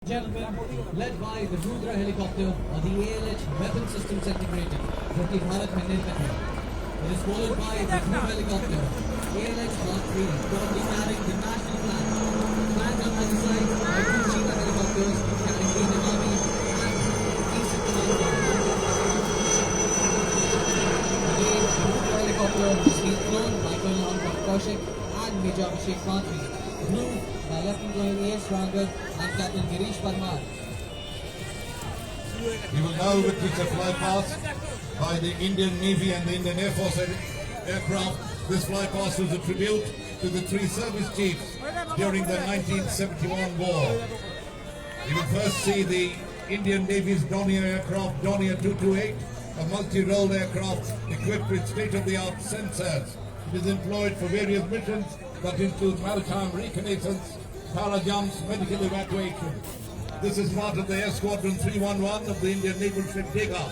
Gentlemen, led by the Rudra helicopter or the ALH weapon systems integrated, जो कि भारत में निर्मित है. It is followed by the Blue helicopter, ALH Mark 3, proudly carrying the national flag. Flanked on either side by two Cheetah helicopters carrying the Indian Army and Eastern Command. Today, the Rudra helicopter is being flown by Colonel Anupam Kaushik and Major Abhishek Mantri. Blue by Lieutenant Colonel A.S. Rangan and Captain Girish Parmar. We will now witness a flypast by the Indian Navy and the Indian Air Force aircraft. This flypast was a tribute to the three service chiefs during the 1971 war. You will first see the Indian Navy's Dornier aircraft, Dornier 228, a multi-role aircraft equipped with state-of-the-art sensors. It is employed for various missions that include maritime reconnaissance, para-jumps, medical evacuation. This is part of the Air Squadron 311 of the Indian naval ship Dega.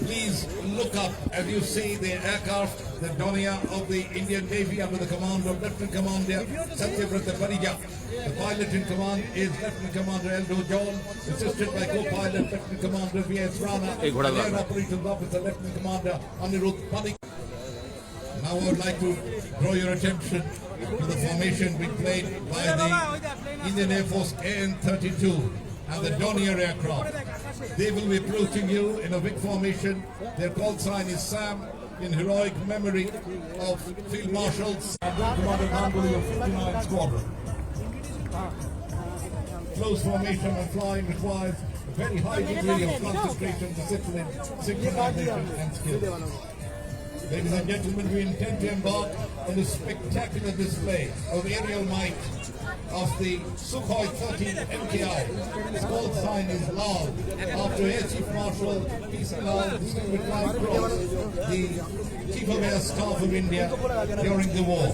Please look up as you see the aircraft, the Dornier of the Indian Navy under the command of Lieutenant Commander Satyavrata Parija. The pilot in command is Lieutenant Commander Eldo John, assisted by co-pilot Lieutenant Commander V.S. Rana, and Air Operations Officer Lieutenant Commander Anirudh Panik. Now I would like to draw your attention to the formation being played by the Indian Air Force AN-32 and the Dornier aircraft. They will be approaching you in a big formation. Their call sign is SAM, in heroic memory of Field Marshals and Commander Ganguly of 59 Squadron. Close formation and flying requires a very high degree of concentration, discipline, synchronization and skill. Ladies and gentlemen, we intend to embark on a spectacular display of aerial might of the Sukhoi 30 MKI. Its call sign is Lal, after Air Chief Marshal P.C. Lal, Distinguished Flying Cross, the Chief of Air Staff of India during the war.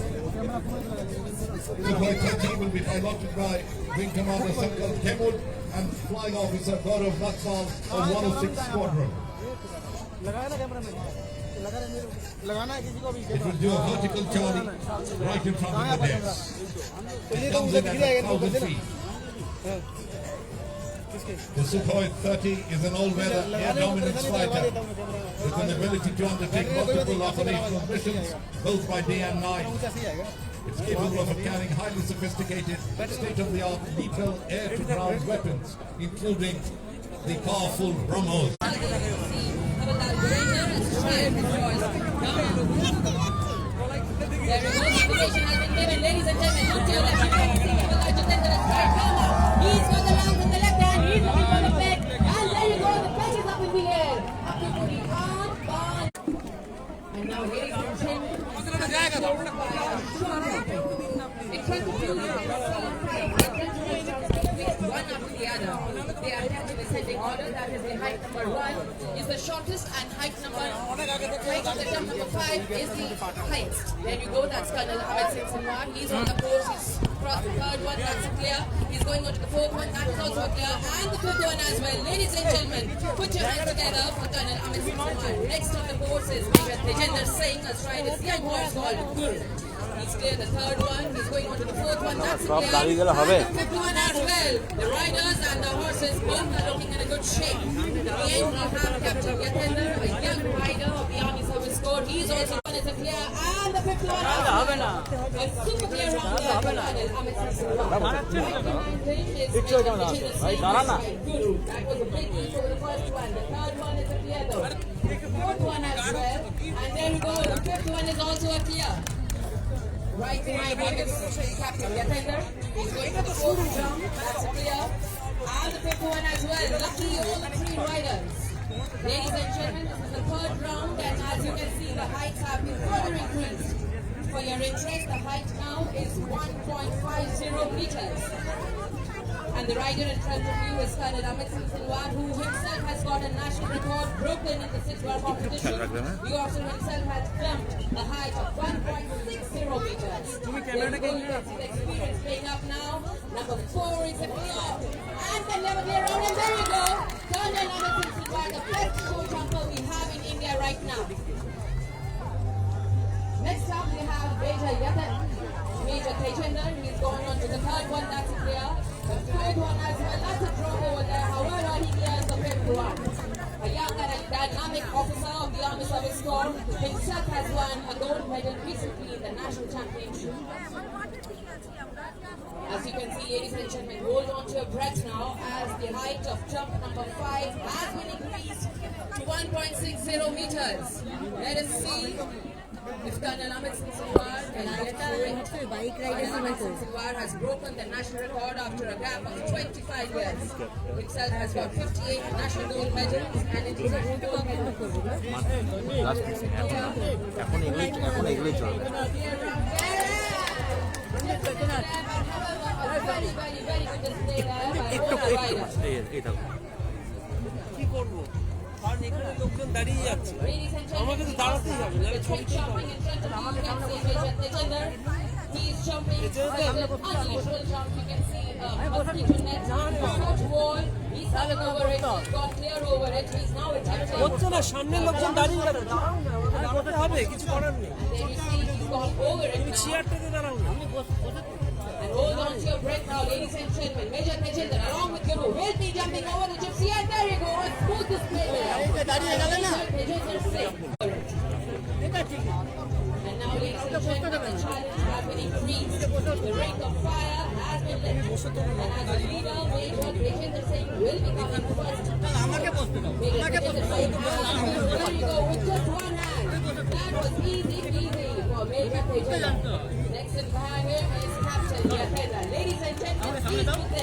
Sukhoi 30 will be piloted by Wing Commander Sankal Temud and Flying Officer Gaurav Laksal of 106 Squadron. It will do a vertical charlie right in front of the decks. It comes in at 1,000 feet. The Sukhoi 30 is an all-weather air dominance fighter with an ability to undertake multiple operational missions both by day and night. It's capable of carrying highly sophisticated, state-of-the-art lethal air-to-ground weapons, including the powerful BrahMos. There we go. The invitation has been given. Ladies and gentlemen, look to your left. He's got the lungs in the left hand. He's looking for the peg. And there you go. The peg is up in the air. Up to the hard bar. And now, ladies and gentlemen, one after the other. They are attached in ascending order. That is the height number 1 is the shortest, and height number 5 is the highest. There you go. That's Colonel Ahmed Singh Sinwar. He's on the course. He's crossed the third one. That's clear. He's going on to the fourth one. That is also clear. And the fifth one as well. Ladies and gentlemen, put your hands together for Colonel Ahmed Singh Sinwar. Next on the course is Major Tejender Singh. Astride his young horse called Guru. He's cleared the third one. He's going on to the fourth one. That's clear. And the fifth one as well. The riders and the horses both are looking in a good shape. In the end, we have Captain Yatender, a young rider of the Army Service Corps. He's also one is a clear. And the fifth one as well. A super clear round there for Colonel Ahmed Singh Sinwar. Guru. That was a big leap over the first one. The third one is a clear though. The fourth one as well. And there we go. The fifth one is also a clear. Right behind him is Captain Yatender. He's going to the fourth round. That's clear. And the fifth one as well. Lucky all the three riders. Ladies and gentlemen, this is the third round, and as you can see, the heights have been further increased. For your interest, the height now is 1.50 meters. And the rider in front of you is Colonel Ahmed Singh Sinwar, who himself has got a national record broken in the 6-bar competition. The officer himself has jumped a height of 1.60 meters. The experience paying up now. Number 4 is a clear. And the level clear round, and there you go. Colonel Ahmed Singh Sinwar, the best show jumper we have in India right now. Next up, we have Major Tejender. He's going on to the third one. That's clear. The uniform himself has won a gold medal recently in the national championship. As you can see, ladies and gentlemen, hold on to your breath now as the height of jump number 5 has been increased to 1.60 meters. Let us see if Colonel Amit Singh Sinwar has broken the national record after a gap of 25 years. Himself has got 58 national gold medals and international gold medals. Very, very, very good display there by all the riders. Ladies and gentlemen, the trick jumping in front of you, you can see Major Tejinder. He is jumping with an unusual jump. You can see a mosquito net, foot wall. He's coming over it. He's got clear over it. He's now attempting. And there you see he's gone over it now. And hold on to your breath now, ladies and gentlemen. Major Tejinder along with Guru will be jumping over the gypsy. And there you go, a smooth display there. Major Tejinder safe. And now, ladies and gentlemen, the challenge has been increased. The ring of fire has been lit. And as the leader, Major Tejinder Singh will be coming first. Major Tejinder Singh, there you go, with just one hand. That was easy for Major Tejinder. Next in behind him is Captain Yaheda. Ladies and gentlemen, please with them.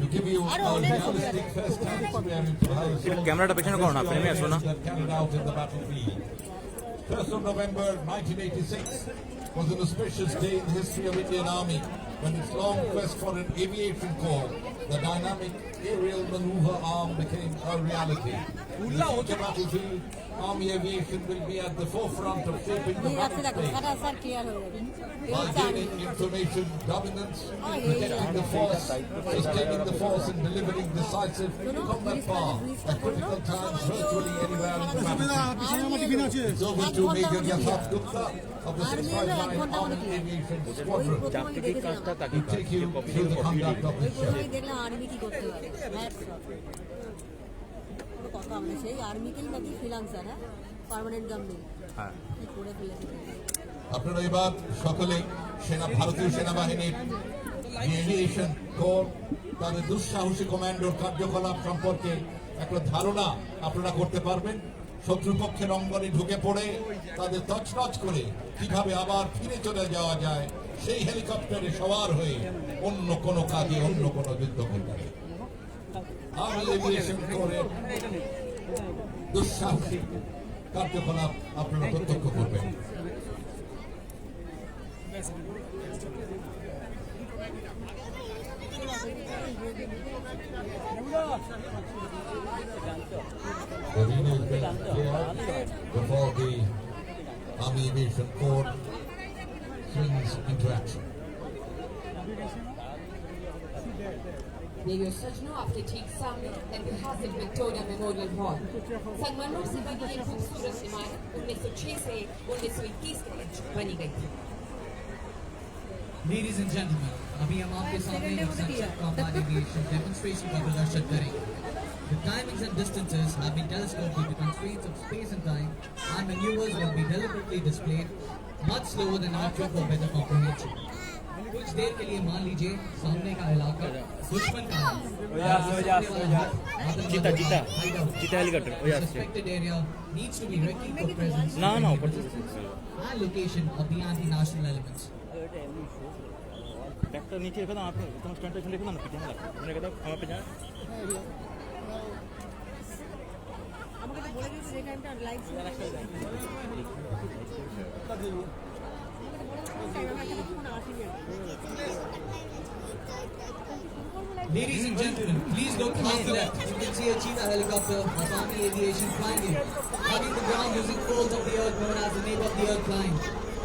To give you a realistic first-hand experience of how the soldiers carried out in the battlefield. 1st of November 1986 was an auspicious day in the history of Indian Army when its long quest for an aviation corps, the dynamic aerial maneuver arm, became a reality. In the future battlefield, Army aviation will be at the forefront of shaping the battle stage. By gaining information dominance, protecting the force, sustaining the force and delivering decisive combat power at critical times virtually anywhere in the battlefield. It's over to Major Yatharth Gupta of the 659 Army Aviation Squadron to take you through the conduct of this show. আপনারা এবার সকলে ভারতীয় সেনাবাহিনীর aviation core তাদের দুঃসাহসী কমান্ডোর কার্যকলাপ সম্পর্কে একটা ধারণা আপনারা করতে পারবেন। শত্রুপক্ষের অঙ্গনে ঢুকে পড়ে তাদের তছনছ করে কিভাবে আবার ফিরে চলে যাওয়া যায় সেই হেলিকপ্টারে সওয়ার হয়ে অন্য কোনো কাজে অন্য কোনো যুদ্ধ করতে। আর্মি এভিয়েশন কোরের দুঃসাহসী কার্যকলাপ আপনারা প্রত্যক্ষ করবেন। The arena is being cleared before the Army Aviation Corps swings into action. Radio सजनों आपके ठीक सामने ऐतिहासिक विक्टोरिया मेमोरियल हॉल संगमरमर से बनी एक खूबसूरत इमारत 1906 से 1921 के बीच बनी गई थी। Ladies and gentlemen, अभी हम आपके सामने एक संक्षिप्त कॉम्बैट एविएशन डेमोन्स्ट्रेशन का प्रदर्शन करेंगे। The timings and distances have been telescoped due to constraints of space and time, and maneuvers will be deliberately displayed much slower than outro for better comprehension. कुछ देर के लिए मान लीजिए सामने का इलाका दुश्मन का है। जीता helicopter Suspected area needs to be reckoned for presence and location of the anti-national elements. Tractor नीचे रखा था आपने तुम स्टैंड पे देखो ना पीछे ना मैंने कहा हमें पे जाए আমাকে তো বলে দিয়েছে যে টাইমটা লাইভ ছিল Ladies and gentlemen, please look to the left. You can see a cheetah helicopter of Army Aviation flying in, hugging the ground using folds of the earth known as the nape of the earth climb.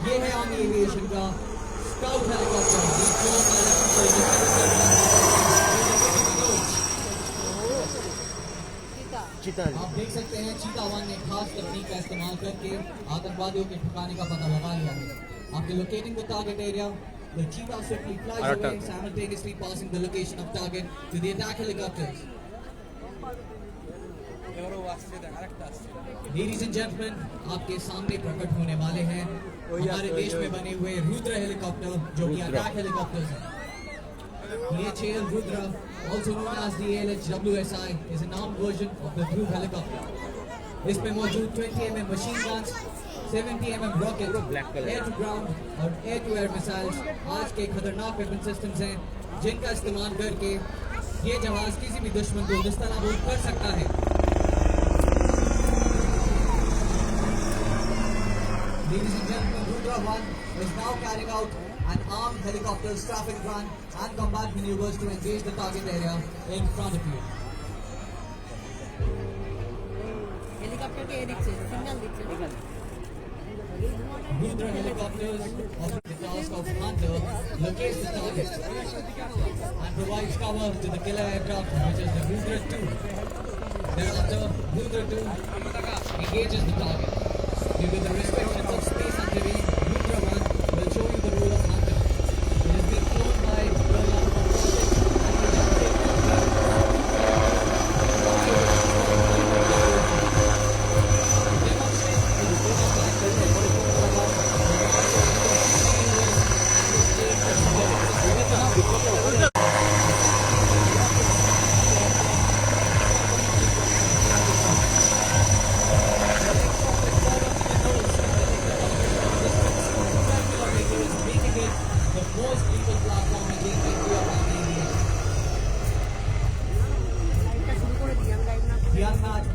ये है Army Aviation का Scout helicopter being flown by Lieutenant चीता आप देख सकते हैं चीता one ने खास तकनीक का इस्तेमाल करके आतंकवादियों के ठिकाने का पता लगा लिया है. After locating the target area, the cheetah swiftly flies away, simultaneously passing the location of target to the attack helicopters. Ladies and gentlemen, आपके सामने प्रकट होने वाले हैं हमारे देश में बने हुए रुद्र हेलीकॉप्टर जो कि अटैक हेलीकॉप्टर्स हैं. DHAL Rudra, also known as the ALH-WSI, is an armed version of the Dhruv helicopter. इसमें मौजूद 20 mm machine guns, 70 mm rocket, air to ground और air to air missiles आज के खतरनाक वेपन सिस्टम्स हैं जिनका इस्तेमाल करके ये जहाज किसी भी दुश्मन को निस्तनाबूद कर सकता है. Ladies and gentlemen, Rudra 1 is now carrying out an armed helicopter's traffic run and combat maneuvers to engage the target area in front of you. Helicopter के दिखছে signal दिखছে Rudra helicopters offer the task of hunter locates the target and provides cover to the killer aircraft, which is the Rudra 2. Thereafter, Rudra 2 engages the target. Due to the restrictions of space and terrain, Rudra 1 will show you the role of hunter. It is being flown by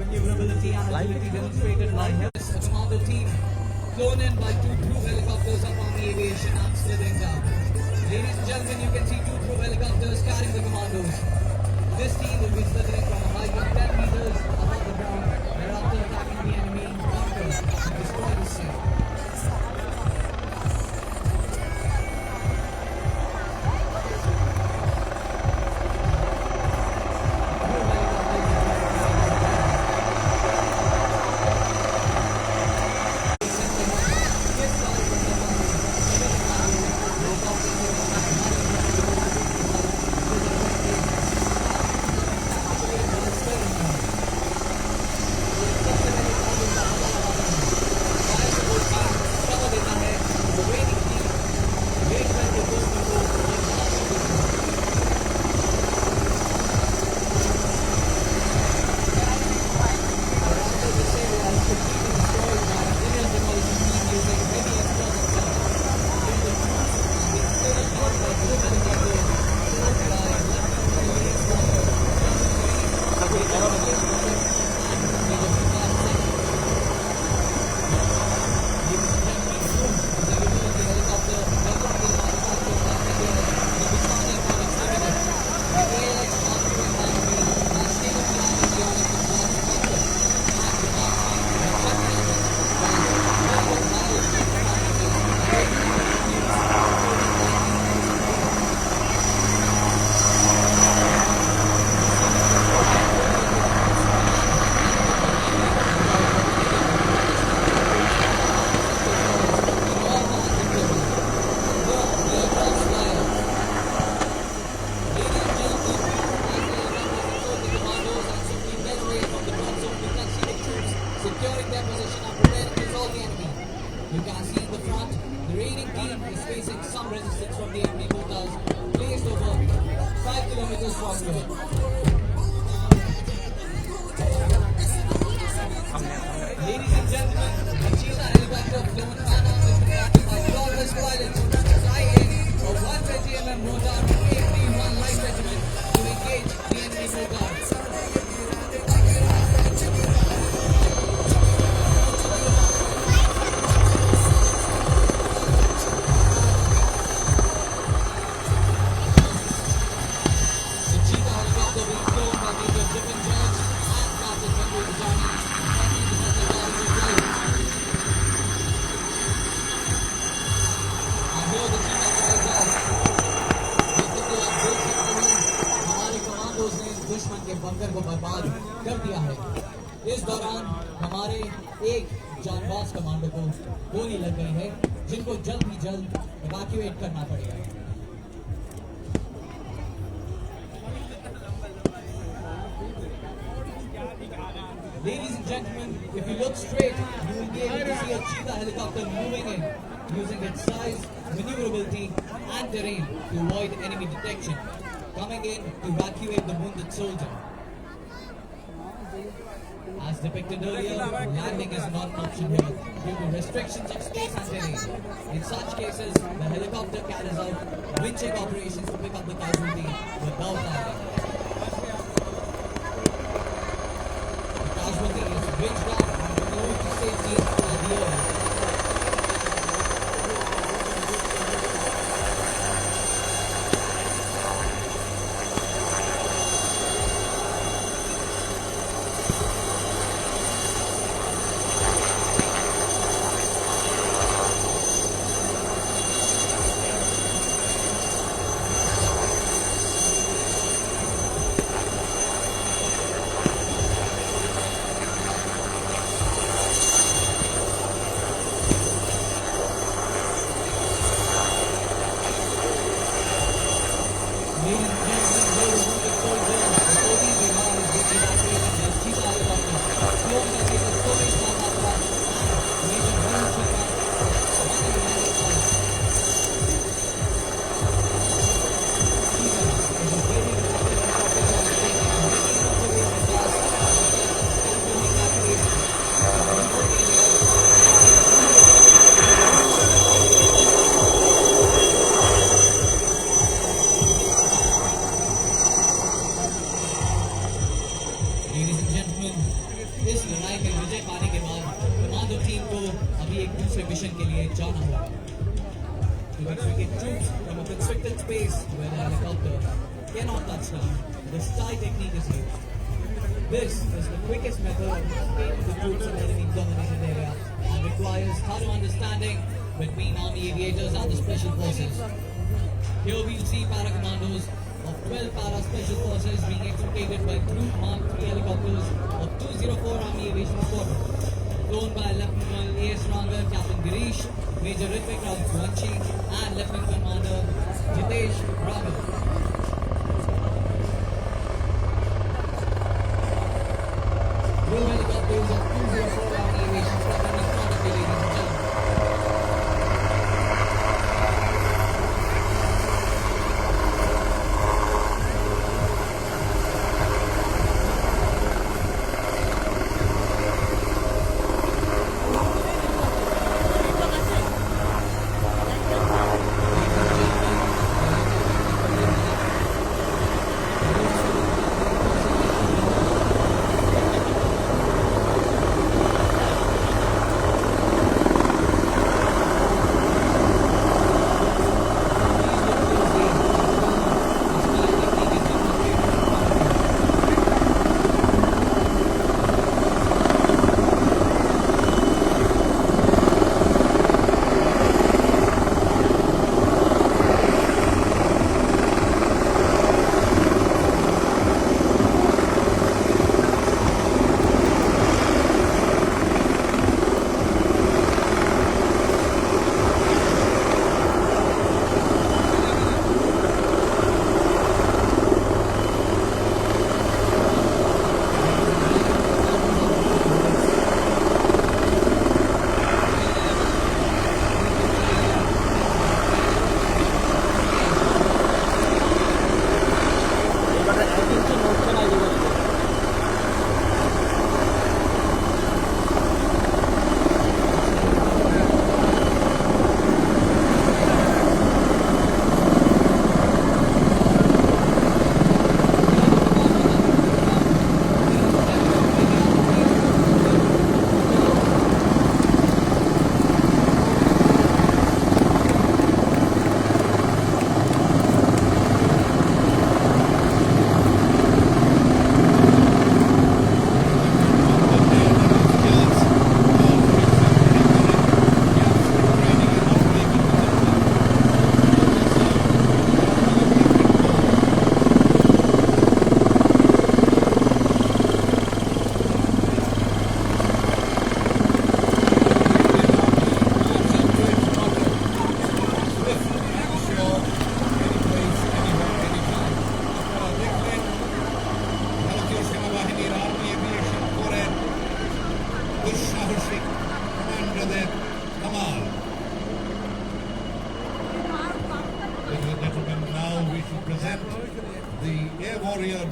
maneuverability and agility demonstrated by a commando team flown in by two Dhruv helicopters of Army Aviation and slithering down. Ladies and gentlemen, you can see two Dhruv helicopters carrying the commandos. This team will be slithering from a height of 10 meters above the ground, thereafter attacking the enemy, conquer and destroy the same. Securing their position and preparing to assault the enemy. You can see in the front, the raiding team is facing some resistance from the enemy mortars placed over 5 kilometers from here. Ladies and gentlemen, the cheetah helicopter flown unarmed is commanded by flawless pilots flying a 120 mm mortar AP-1 light regiment to engage the enemy mortars. हमारे एक जांबाज commando को गोली लग गई है, जिनको जल्द ही जल्द इवैक्यूएट करना पड़ेगा। Ladies and gentlemen, if you look straight, you will be able to see a cheetah helicopter moving in, using its size, maneuverability, and terrain to avoid enemy detection, coming in to evacuate the wounded soldier. As depicted earlier, landing is not an option here due to restrictions of space and terrain. In such cases, the helicopter carries out winching operations to pick up the casualty without landing. The casualty is winched up and removed to safety at the air. इस लड़ाई में विजय पाने के बाद commando team को अभी एक दूसरे मिशन के लिए जाना होगा। To extricate troops from a constricted space where the helicopter cannot touch down, the STY technique is used. This is the quickest method of escaping the troops in enemy dominated area and requires thorough understanding between army aviators and the special forces. Here we'll see para-commandos of 12 para-special forces being extricated by two Mark III helicopters of 204 Army Aviation Squadron, flown by Lieutenant Colonel A.S. Ranger, Captain Girish, Major Ritvik Raghuvanshi, and Lieutenant Commander Jitesh Raghav. Crew helicopters of 204 Army Aviation Squadron in front of you, ladies and gentlemen.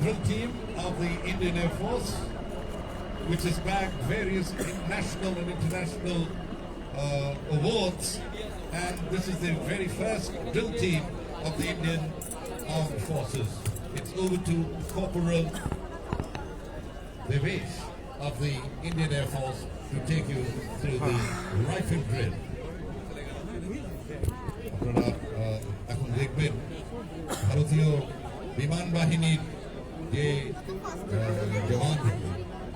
drill team of the Indian Air Force, which has bagged various national and international awards, and this is the very first drill team of the Indian Armed Forces. It's over to Corporal Devesh of the Indian Air Force to take you through the rifle drill. আপনারা এখন দেখবেন ভারতীয় বিমান বাহিনীর যে জওয়ান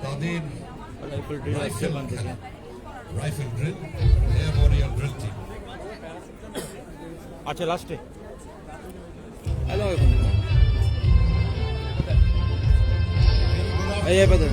তাদের rifle drill Air Warrior drill team. আচ্ছা লাস্টে এই পেতে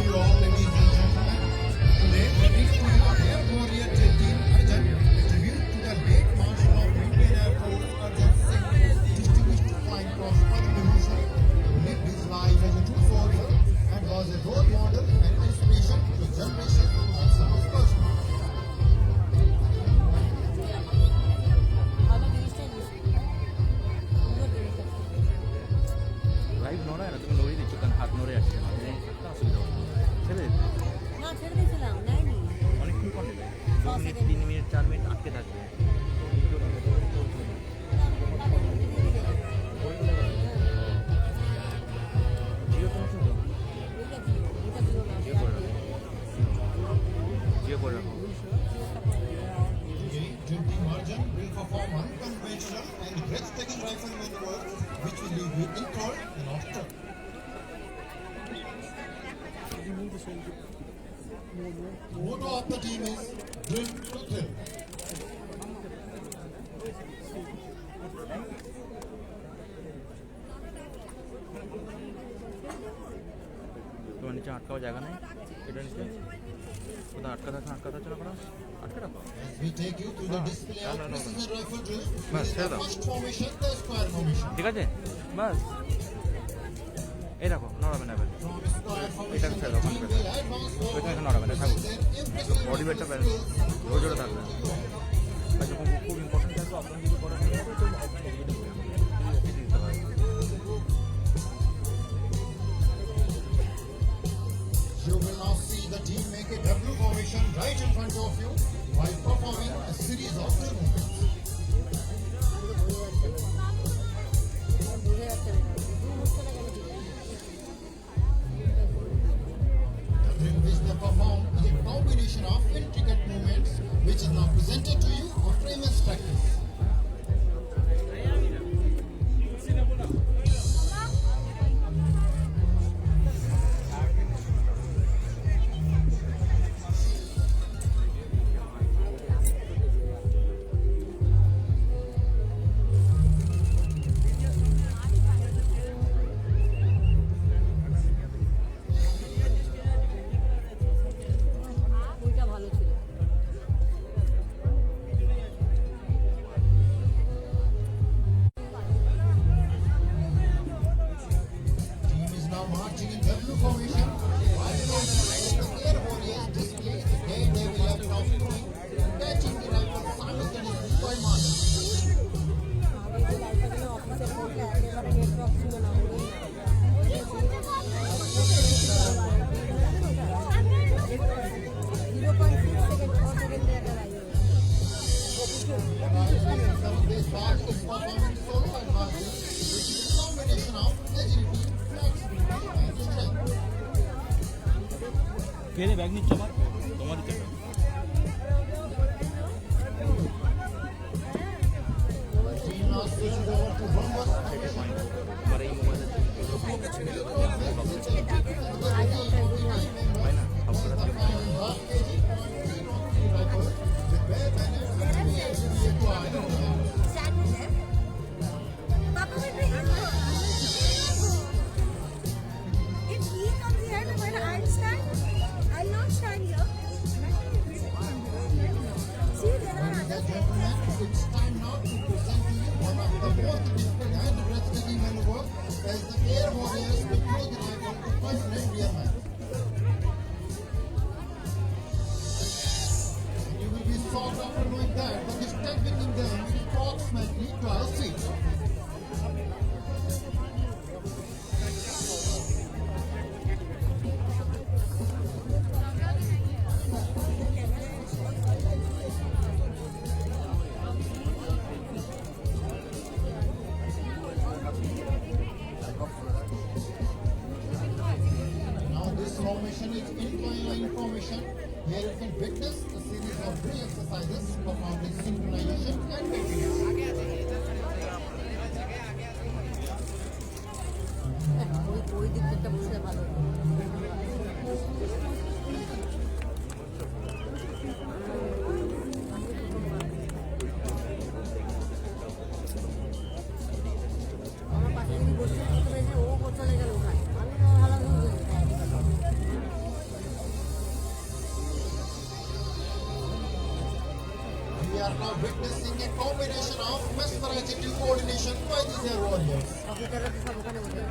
লাইভ নড়া না তুমি নড়িয়ে দিচ্ছ কারণ হাত নড়ে আসছে না অসুবিধা হচ্ছে ছেড়ে দিতে না ছেড়ে দিয়েছিলাম নাইনি অনেকক্ষণ করে দেয় 2 মিনিট 3 মিনিট 4 মিনিট আটকে থাকবে জিও সমস্যা তো জিও করে রাখো Duty Marjan will perform unconventional and breathtaking rifle maneuver which will leave you enthralled and awestruck. The motto of the team is drill to thrill. তোমার নিচে আটকাও জায়গা নেই এটা নিচে কোথাও আটকা থাকছে না কোনো আটকে রাখো As we take you through the display of precision rifle drill, Bas, the ছেড়ে দাও। first formation, the square formation. ঠিক আছে বাস এই রাখো নড়াবে না এবার From square formation, এটাকে ছেড়ে দাও the team will advance ওইখানে forward নড়াবে না থাকুক with their impressive বডি ওয়েটটা rifle skills. জোরে জোরে থাকবে আর যখন খুব ইম্পর্টেন্ট থাকবে আপনার যদি করা হয়ে যাবে তো এগিয়ে দিতে পারবে You will now see the team make a W formation right in front of you while performing a series of drill movements. বুঝে যাচ্ছে না দু মুখটা গেলে ঠিক The drill which they perform is a combination of intricate movements which is now presented to you after immense practice. ওইটা ভালো ছিল Team is now marching in W formation while the air warriors display the game they will have now throwing, catching the rifle simultaneously by marching. আগে যে লাইফটা অফিসের মধ্যে একেবারে network ছিল না This part is performing solo advantage, which is a combination of agility, flexibility, and strength. ফেলে bag নিচ্ছ আমার তোমারই তো Team now switches over to rumble formation. আমার এই মোবাইলে হয় না সব করে If he comes here, then when I'll stand, I'll not stand here. See, there are other Gentlemen, it's time now to present to you one of the most difficult and breathtaking maneuver as the air warriors will throw the rifle to permanent rear man. You will be shocked after knowing that the distance between them is approximately 12 feet. drill exercises performed in synchronization and continuous. ওই দিকটা বুঝতে ভালো আমার পাশে যদি বসে পেয়েছে ও চলে গেল ওখানে আমি ভালো We are now witnessing a combination of mesmerizing coordination by these air warriors. অফিসাররা তো সব ওখানে বসে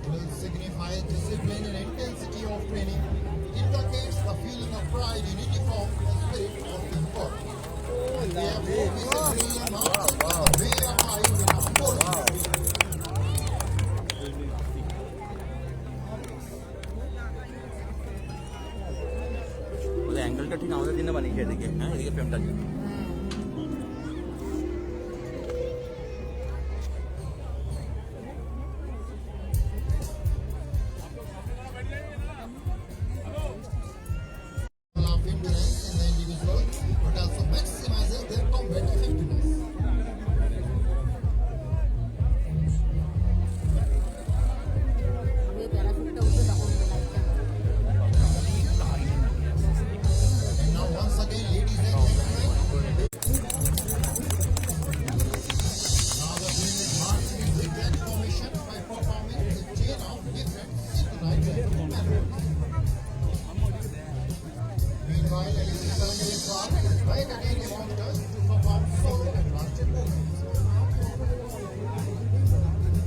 Will signify discipline and intensity of training. Inculcates the feeling of pride in uniform and spirit of teamwork. And they have no discipline and marching on the way of life in our forces. ওই অ্যাঙ্গেলটা ঠিক আমাদের দিনে বানিয়েছে এদিকে, হ্যাঁ এদিকে ফ্রেমটা Of endurance in the individual, but also maximizes their combat effectiveness. আমি প্যারাশুটটা উঠে তখন লাইটটা And now once again, ladies and gentlemen, now the team is marching in zigzag formation by performing a chain of different synchronized maneuvers. Meanwhile, Alice Kalangal is right again amongst us to perform solo advanced movements.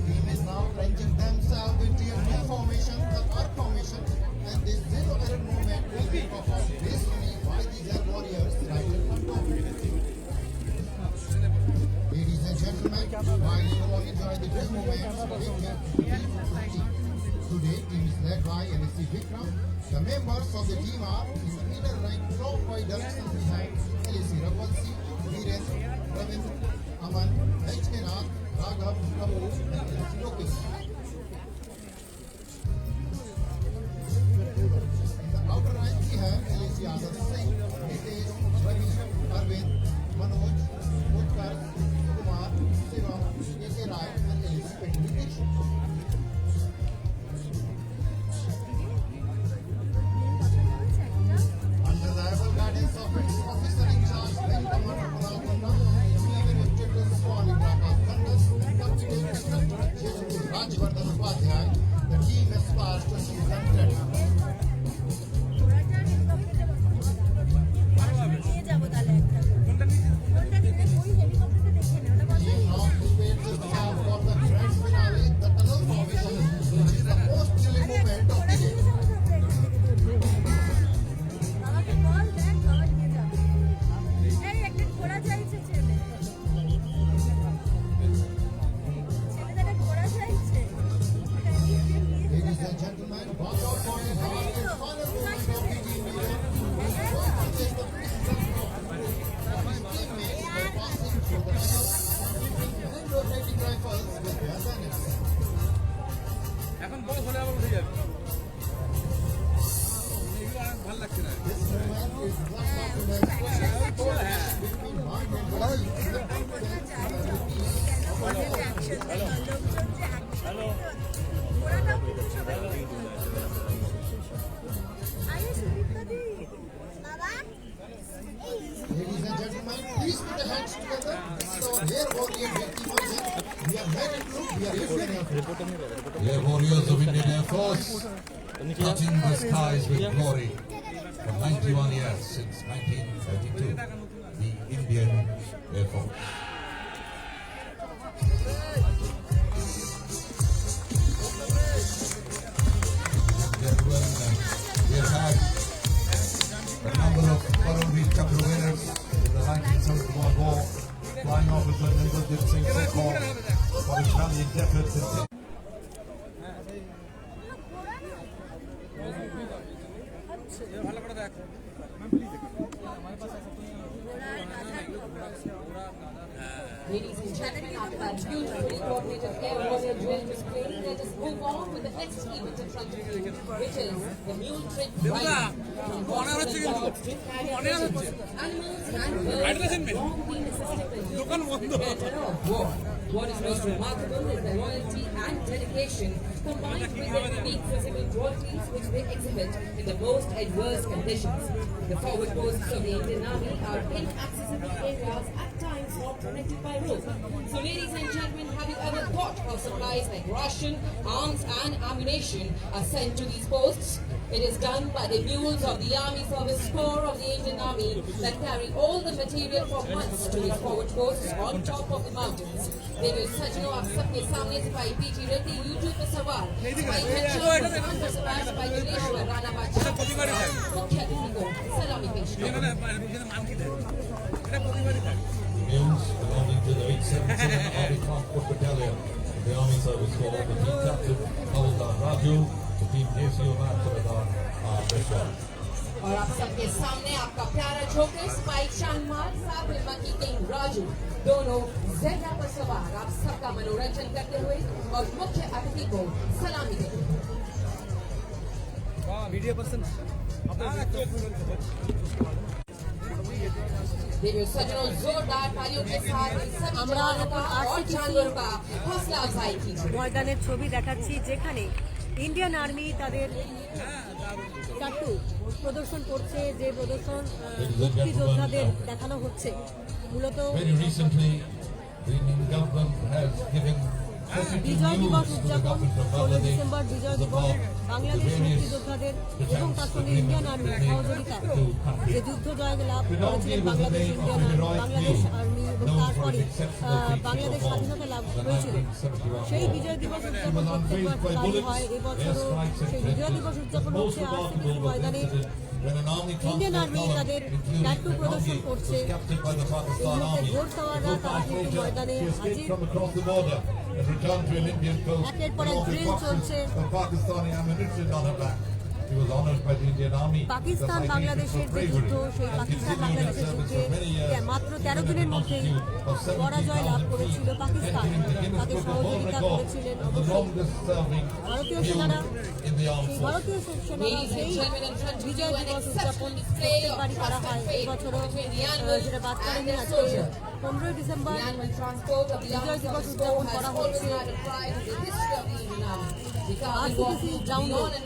Team is now plunging themselves into a new formation, the arc formation, and this zero error movement will be performed gracefully by these air warriors right on top. Ladies and gentlemen, while you all enjoy the drill movements, take care to the team of the team. Today, team is led by NSC Vikram. The members of the team are in the middle rank, top by direction behind LAC Ravalsi, Viren, Ravindra, Aman, HK Nath, Raghav, Prabhu, and LAC Lokesh. In the outer rank, we have LAC Azad Singh, Nitesh, Ravi, Arvind, Manoj, Utkar, Kumar, Shivam, AK Rai, and LAC Petri. Under the able guidance of its officer in charge, Wing Commander Pradhan Kanda, even with children's squad in Rakas Kandas and Captain Instructor Rajvardhan Upadhyay, the team aspires to season ready. নিয়ে যাবো তাহলে একটা কোনটা দিতে ওই হেলিকপ্টারটা দেখে না ওটা Team now prepares itself for the grand finale, the tunnel formation, which is the most thrilling moment of the day. আমাকে বল দেখ বাবা নিয়ে যাবে এই একটা ঘোড়া চাইছে ছেলেটা ঘোড়া চাইছে Ladies and gentlemen, watch out for the last and final moment of the team leader, who is going to take the precedence of his teammates by passing through the tunnel and rotating rifles with their bayonets. এখন বল হলে আবার উঠে যাবে এগুলো আর ভালো লাগছে না This moment is one of the most between mind and body. ঘোড়াটাও কিন্তু সবাই আরে সুদীপ্তা দি বাবা Ladies and gentlemen, please put your hands together. This is our air warrior team version. We are men in group. We are Indian Air Force. Air warriors of Indian Air Force, touching the skies with glory for 91 years since 1932. The Indian Air Force. Gentlemen, we have had Flying officer Nimbledip Singh Sikor for Italian Defence. ভালো করে দেখ Ladies and gentlemen, after that beautifully coordinated air warrior drill display, let us move on with the next event in front of you, which is the mule trick riding. Animals and birds long been assisted by humans in the theatre of war. What is most remarkable is the loyalty and dedication combined with their unique physical qualities which they exhibit in the most adverse conditions. The forward posts of the Indian Army are inaccessible areas at times not protected by rope. So ladies and gentlemen, have you ever thought how supplies like ration, arms and ammunition are sent to these posts? It is done by the mules of the Army Service Corps of the Indian Army that carry all the material for months to these forward posts on top of the mountains. They will सजनों आप सबके सामने सिपाही PT Reddy YouTube पर सवार सिपाही घनश्याम पर सवार सिपाही दिनेश्वर राणा बादशाह मुख्य अतिथि को सलामी पेश करें Mules belonging to the 877 Army Transport Battalion of the Army Service Corps, the team captain Havildar Raju, the team ACO Man Suradar Beshwar. और आप सबके सामने आपका प्यारा जोकर स्पाइक शानमार साथ में बाकी किंग राजू दोनों ज़ेब्रा पर सवार आप सबका मनोरंजन करते हुए और मुख्य अतिथि को सलामी देते हुए वीडियो पर्सन देवियों सजनों जोरदार तालियों के साथ इन सभी जवानों का और जानवरों का हौसला अफजाई कीजिए ময়দানের ছবি দেখাচ্ছি যেখানে ইন্ডিয়ান আর্মি তাদের টাটু প্রদর্শন করছে যে প্রদর্শন মুক্তিযোদ্ধাদের দেখানো হচ্ছে মূলত Very recently, the Indian government has given বিজয় দিবস উদযাপন 16 ডিসেম্বর বিজয় দিবস বাংলাদেশ মুক্তিযোদ্ধাদের এবং তার সঙ্গে ইন্ডিয়ান আর্মির সহযোগিতায় যে যুদ্ধ জয় লাভ করেছিলেন বাংলাদেশ আর্মি এবং তারপরে বাংলাদেশ স্বাধীনতা লাভ হয়েছিল সেই বিজয় দিবস উদযাপন প্রত্যেকবার চালু হয় এবছরও সেই বিজয় দিবস উদযাপন হচ্ছে আরসিবি ময়দানে ইন্ডিয়ান আর্মি তাদের ট্যাটু প্রদর্শন করছে এই মুহূর্তে ঘোড়সওয়াররা তারা কিন্তু ময়দানে হাজির and returned to an Indian post একের পর এক ড্রিল চলছে of Pakistani ammunition on her back. He was honored by the Indian Army. Pakistan বাংলাদেশের যে যুদ্ধ সেই পাকিস্তান বাংলাদেশের যুদ্ধে মাত্র 13 দিনের মধ্যেই পরাজয় লাভ করেছিল পাকিস্তান তাদের সহযোগিতা করেছিলেন ভারতীয় সেনারা সেই ভারতীয় সেনারা সেই বিজয় দিবস উদযাপন প্রত্যেকবারই করা হয় এই বছরও যেটা বাদ করেনি আজকে 15 ডিসেম্বর বিজয় দিবস উদযাপন করা হচ্ছে আরসিবিসি গ্রাউন্ডে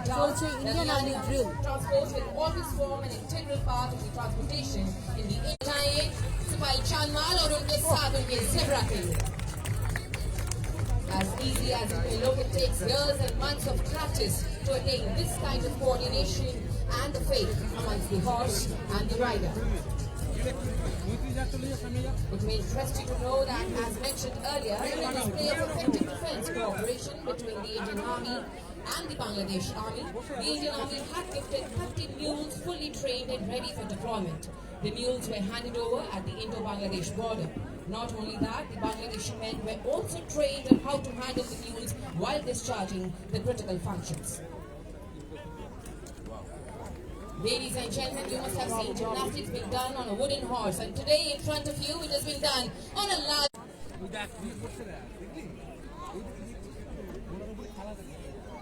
চলছে Indian army drill As easy as it may look, it takes years and months of practice to attain this kind of coordination and the faith amongst the horse and the rider. It may interest you to know that, as mentioned earlier, in a display of effective defense cooperation between the Indian Army and the Bangladesh Army, the Indian Army had gifted 30 mules fully trained and ready for deployment. The mules were handed over at the Indo-Bangladesh border. Not only that, the Bangladeshi men were also trained on how to handle the mules while discharging the critical functions. Ladies and gentlemen, you must have seen gymnastics being done on a wooden horse, and today in front of you it has been done on a large.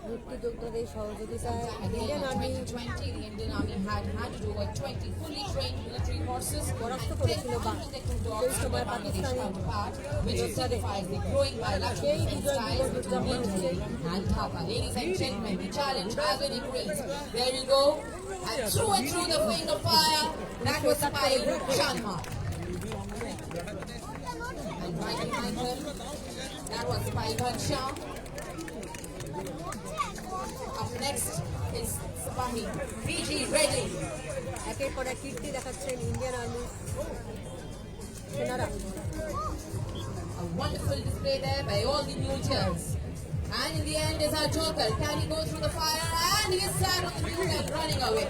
মুক্তিযোদ্ধাদের সহযোগিতায় Again, Indian in army 2020, the Indian Army had handed over 20 fully trained military horses পরাস্ত and 10 করেছিল unprotected dogs সেই to সময় their Bangladesh Pakistani counterpart, which signifies the growing bilateral সেই defense বিজয় ties দিবস between উদযাপন হচ্ছে India and Dhaka. Ladies and gentlemen, the challenge has been increased. There you go. And through the wing of fire, that was by Shanma. And right behind him, that was by Shah. Up next is Sabahi. PG ready. একের পর এক কীর্তি দেখাচ্ছেন Indian army সেনারা A wonderful display there by all the muleteers. And in the end is our joker. Can he go through the fire? And he is sat on the mule and running away.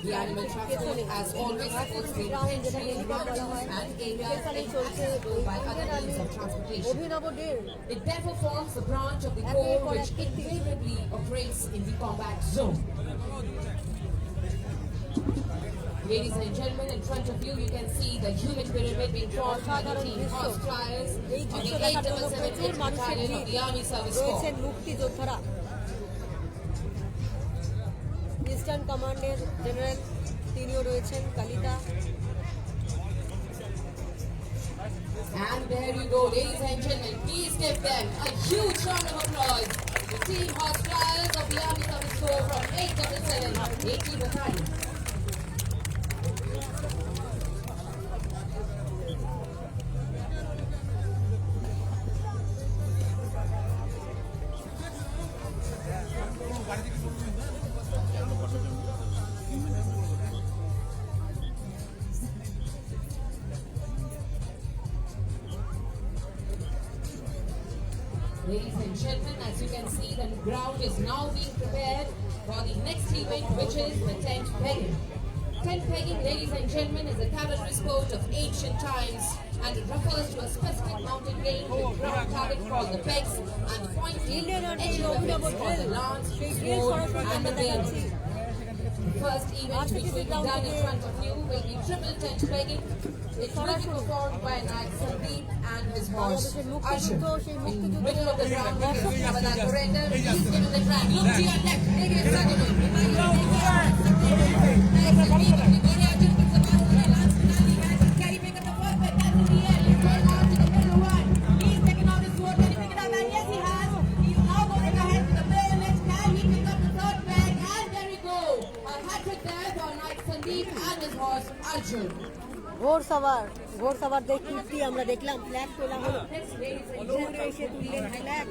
The animal transport, as always, supports the entry, mounting and areas accessible by other means of transportation. অভিনব ডের It therefore forms the branch of the corps which invariably operates in the combat zone. Ladies and gentlemen, in front of you, you can see the humid pyramid being formed by the team horse flyers of the 877 Battalion of the Army Service Corps. রয়েছেন মুক্তিযোদ্ধারা eastern কমান্ডের general তিনিও রয়েছেন Kalita And there you go, ladies and gentlemen. Please give them a huge round of applause. The team horse flyers of the Army Service Corps from 877 AT Battalion. Ladies and gentlemen, as you can see, the ground is now being prepared for the next event, which is the tent pegging. Tent pegging, ladies and gentlemen, is a cavalry sport of ancient times, and it refers to a specific mountain range with ground target called the pegs and pointing edge weapons for the lance, sword, and the blade. The first event, which will be done in front of you, will be triple tent pegging. It will be performed by Knight Sandeep and his horse Arjun. In the middle of the ground, we have an surrender. Please give him the track. Look to your left. Maybe it's not going He's taken out his sword. Can he pick it up? And yes, he has. He's now going ahead to the bayonet. Can he pick up the third bag? And there we go. A hat-trick there for Knight Sandeep and his horse Arjun. ঘোড়সাওয়ারদের কীর্তি আমরা দেখলাম flag তোলা হলো দৌড়ে এসে তুললেন flag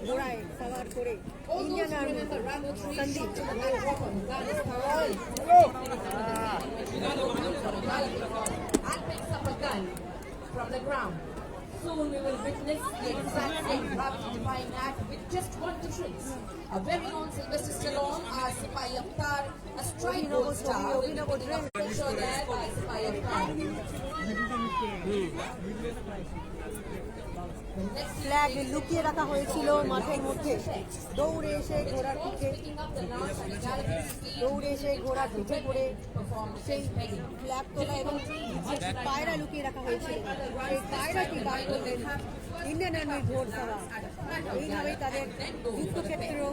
ঘোড়ায় সাওয়ার করে Indian Army Sandeep And picks up a gun from the ground. Soon we will witness the exact same gravity-defying act with just one difference. A very own Sylvester Stallone, our Sipai Avatar, a strike gold star, will be putting up pressure there by Sipai Avatar. Flag লুকিয়ে রাখা হয়েছিল মাঠের মধ্যে দৌড়ে এসে ঘোড়ার পিঠে করে সেই ফ্ল্যাগ তোলা এবং পায়রা লুকিয়ে রাখা হয়েছিল সেই পায়রাটি বার করলেন ইন্ডিয়ান আর্মির ঘোড়সাওয়ার এইভাবেই তাদের যুদ্ধক্ষেত্রেও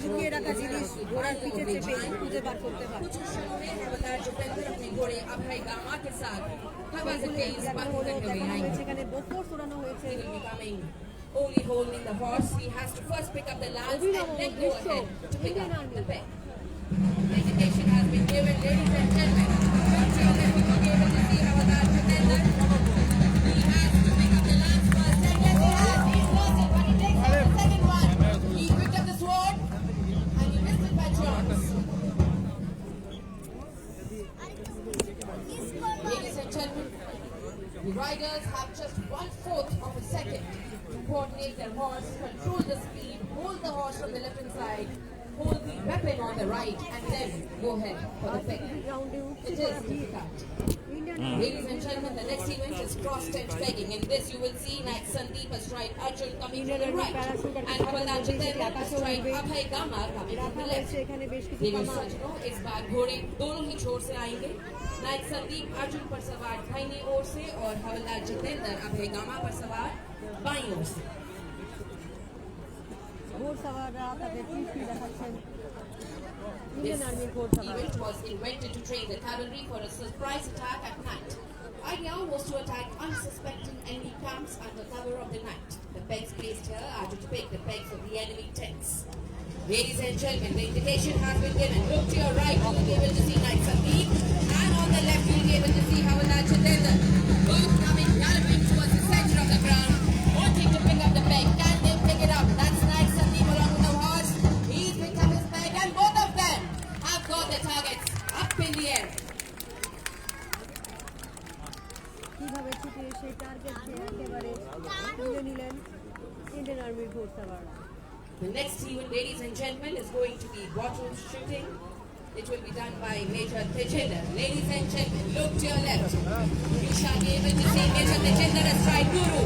লুকিয়ে রাখা জিনিস ঘোড়ার পিঠে চেপে খুঁজে বার করতে পারে সেখানে বোফোর্স ওড়ানো হয়েছে Only holding the horse, he has to first pick up the lance and then go ahead to pick up the peg. Indication has been given, ladies and gentlemen. We will be able to see how that pretender. He has to pick up the lance first, and yes, he has. He's lost it, but he takes up the second one. He picked up the sword and he missed it by chance. Ladies and gentlemen, the riders have just 1/4 of a second to coordinate their horse, control the speed, hold the horse from the left hand side, hold the weapon on the right, and then go ahead for the pick. It is difficult. Ladies and gentlemen, the next event is cross tent pegging. In this, you will see Knight Sandeep astride Arjun coming from the right, and Havaldar Jitendra astride Abhay Gama coming from the left. Ladies सज्जनों, इस बार घोड़े दोनों ही छोर से आएंगे. Night Sandeep Arjun पर सवार दाहिनी ओर से और हवलदार जितेंद्र अभय गामा पर सवार बाईं ओर से. ঘোড়সাওয়াররা তাদের কীর্তি দেখাচ্ছেন This ইন্ডিয়ান আর্মির ঘোড়সাওয়ার event was invented to train the cavalry for a surprise attack at night. Idea was to attack unsuspecting enemy camps under cover of the night. The pegs placed here are to depict the pegs of the enemy tents. Ladies and gentlemen, the indication has been given. Look to your right, you will be able to see Knight Sandeep, and on the left, you will be able to see Havaldar Jitendra. Both coming galloping towards the center of the ground, wanting to pick up the peg. Can they pick it up? That's Knight Sandeep along with the horse. He's picked up his peg, and both of them have got the targets up in the air. কিভাবে ছুটে এসে টার্গেটকে একেবারে তুলে নিলেন Indian আর্মির ঘোড়সাওয়ার The next event, ladies and gentlemen, is going to be bottle shooting. It will be done by Major Tejinder. Ladies and gentlemen, look to your left. You shall be able to see Major Tejinder astride Guru.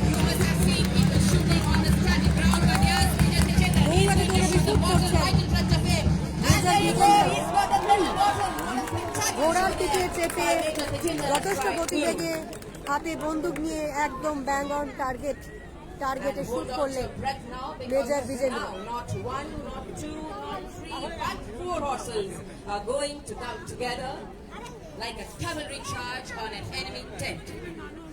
You must have seen people shooting on the static ground, but here's Major Tejinder. He's going to shoot the bottle right in front of him. And there you go. He's got the little bottle. What a spectacular ঘোড়ার shot পিঠে there. চেপে By Major Tejinder যথেষ্ট astride গতিবেগে Guru. হাতে বন্দুক নিয়ে একদম bang on টার্গেটে And shoot hold on to করলেন your breath now, because major Bijendra. now not one, not two, not three, but four horses are going to come together like a cavalry charge on an enemy tent.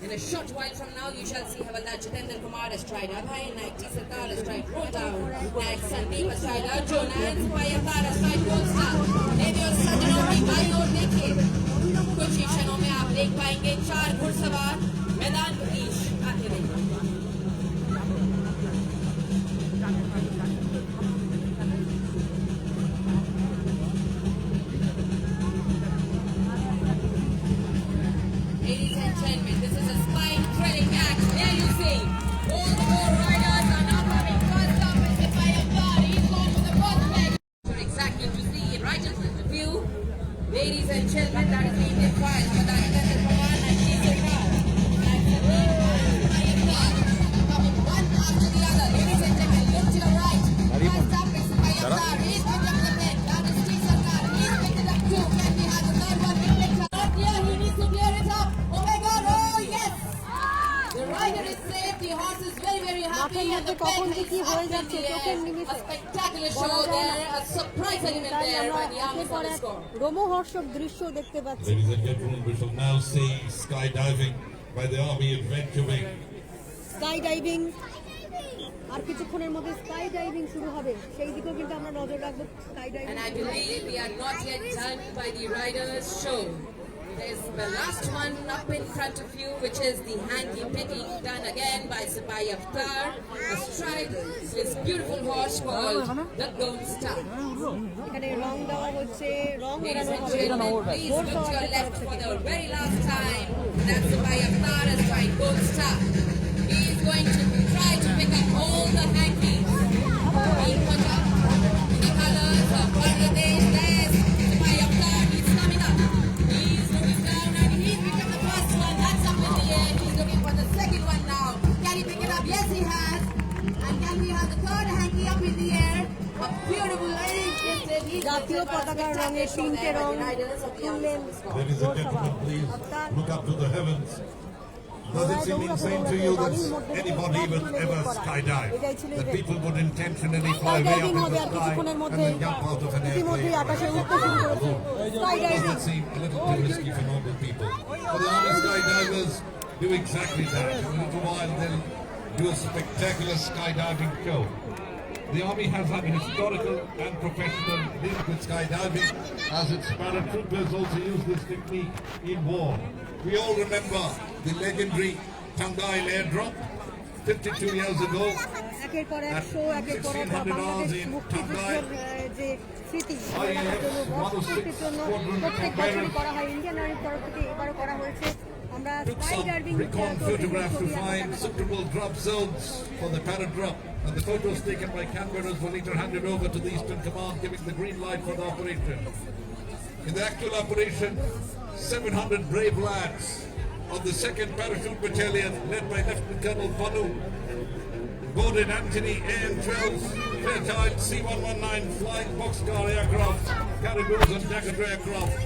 In a short while from now, you shall see Havaldar Jitendra Kumar astride Abhay, Naik T. Sarkar astride Rolldown, Naik Sandeep astride Arjun, and Payakar astride Goldstar. Maybe your सज्जनों की by ओर देखिए, कुछ ही क्षणों में आप देख पाएंगे 4 घुड़सवार मैदान के बीच आते रहेंगे। Ladies and gentlemen, this is a spine-thrilling act. There you see, all the four riders are now coming. First up is the Payakar. He's gone for the first leg. Exactly to see it right in the view. Ladies and gentlemen, that is the Indian file for the Jitendra Kumar and T. Payakar coming one after the other. Ladies and gentlemen, look to the right. First up is Payakar. He's picked up the leg. That is T. Sarkar. He's picked it up too. Can we have the third one? He picked up. Not clear. He needs to clear it up. Oh my God! Oh yes! The rider is safe. The horse is very, very happy. মাথার And the মধ্যে কখন peg যে কি is হয়ে up in যাচ্ছে the চোখের air. নিমিষে A spectacular বলা show যায় না। there. A surprise element তাই there আমরা by the army একের পর for the এক score. রোমহর্ষক দৃশ্য দেখতে পাচ্ছি। Ladies and gentlemen, we shall now see skydiving by the Army Adventure Wing. Sky diving আর কিছুক্ষণের মধ্যে স্কাই ডাইভিং শুরু হবে, সেই দিকেও কিন্তু আমরা নজর রাখবো। Sky diving And I believe we are not yet done by the riders' show. There's the last one up in front of you, which is the hanky picking done again by Sipai Akhtar, astride his beautiful horse called the Gold Star. এখানে রং দেওয়া হচ্ছে, রং Ladies ওড়ানো and হবে। gentlemen, please ঘোড় look to your সওয়ারদের left তরফ for থেকে। the very last time. That's Sipai Akhtar astride Gold Star. He is going to try to pick up all the hankies. Being put up in the colors of Bangladesh. There's Sipai Akhtar. He's coming up. He's looking down and he's picked up the first one. That's up in the air. He's looking for the second one now. Can he pick it up? Yes, he has. And can we have the third hanky up in the air? A beautiful, very gifted. He's জাতীয় lifted by a পতাকার রঙে spectacular show তিনটে there by wrong the riders of the তুললেন army score. Ladies and gentlemen, please look up to the heavens. Does it seem insane to you that anybody will ever skydive? That people would intentionally fly way up in the sky and then jump out of an ইতিমধ্যেই আকাশে airplane? উঠতে শুরু করেছে sky Does diving. it seem a little too risky for normal people? But the Army skydivers do exactly that. In a little while they'll do a spectacular skydiving show. The Army has had a historical and professional link with skydiving, as its paratroopers also use this technique in war. We all remember the legendary Tangail airdrop 52 years ago. একের পর এক show, একের পর এক 1600 hours Bangladesh in মুক্তিযুদ্ধের যে স্মৃতি ধরে IAF রাখার জন্য বর্ষপূর্তির জন্য Squadron প্রত্যেক Commander বছরই করা হয়। ইন্ডিয়ান আর্মির তরফ থেকে এবারও করা হয়েছে। আমরা Took sky some diving recon photographs to find suitable drop zones for the paradrop, and the photos taken by cameras were later handed over to the Eastern Command, giving the green light for the operation. In the actual operation, 700 brave lads of the 2nd Parachute Battalion, led by Lieutenant Colonel Banu, boarded Anthony AM-12 Fairchild C-119 flying boxcar aircraft, Caribous and Jacket aircraft.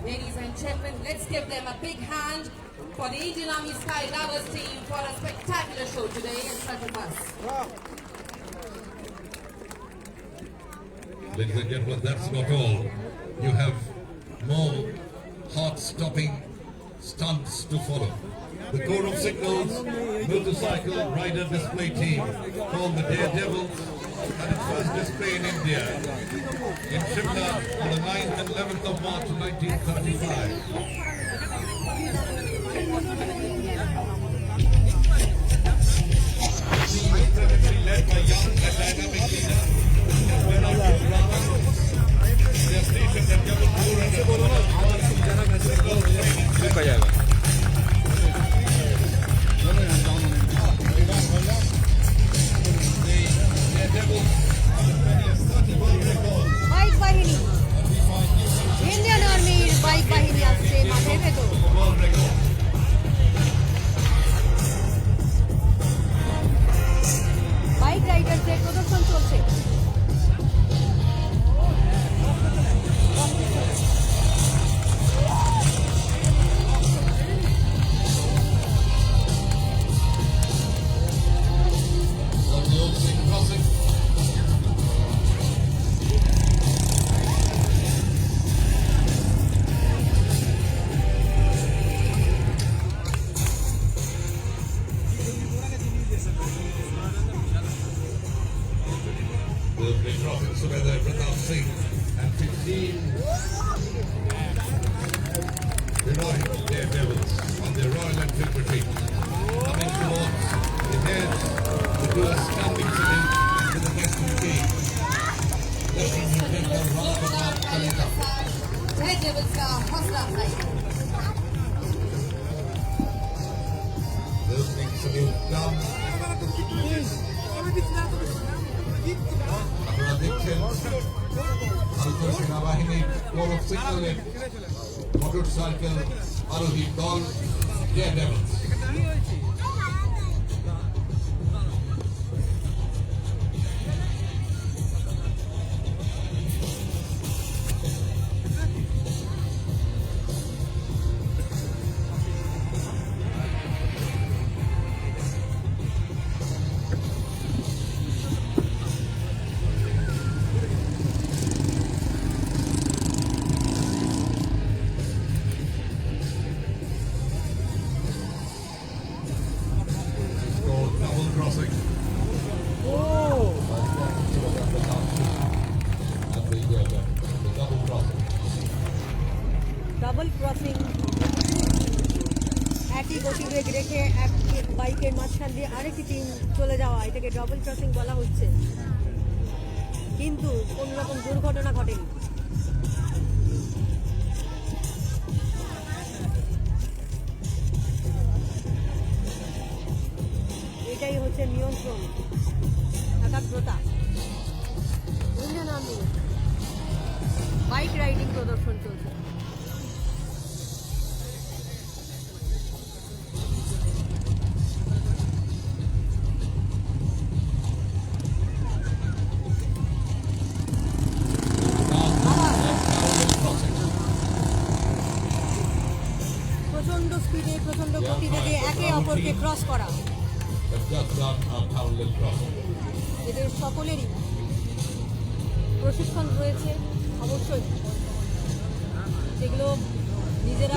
Ladies and gentlemen, let's give them a big hand for the Indian Army Skydivers team for a spectacular show today in front of us. Ladies and gentlemen, that's not all. You have more heart-stopping stunts to follow. The Corps of Signals motorcycle rider display team, called the Daredevils, had its first display in India, in Shimla on the 9th and 11th of March 1935. Presently led by young and dynamic leader, they are stationed at Jabalpur and रुका जाएगा bike বাহিনী Indian আর্মির bike বাহিনী আসছে মাঠের ভেতর। Bike রাইডারদের প্রদর্শন চলছে। Will be dropping together Pratap Singh and 15 heroic daredevils on their Royal Enfield retreat. Coming towards the heads to do a standing salute to the national team. Lieutenant General Ramakrishna Kolkata. Daredevils का हौसला अफजाई। The opening salute done. আপনারা দেখছেন ভারতীয় সেনাবাহিনীর core of সিগন্যালের motorcycle আরোহী দল daredevils. Double crossing. And the double crossing. Double crossing একই গতিবেগ রেখে এক বাইকের মাঝখান দিয়ে আরেকটি টিম চলে যাওয়া, এটাকে ডাবল ক্রসিং বলা হচ্ছে, কিন্তু কোনো রকম দুর্ঘটনা ঘটেনি। এটাই হচ্ছে নিয়ন্ত্রণ, একাগ্রতা। ইন্ডিয়ান আর্মি বাইক রাইডিং প্রদর্শন চলছে। প্রচন্ড স্পিডে প্রচন্ড গতিবেগে একে অপরকে ক্রস করা, এদের সকলেরই প্রশিক্ষণ রয়েছে অবশ্যই, সেগুলো নিজেরা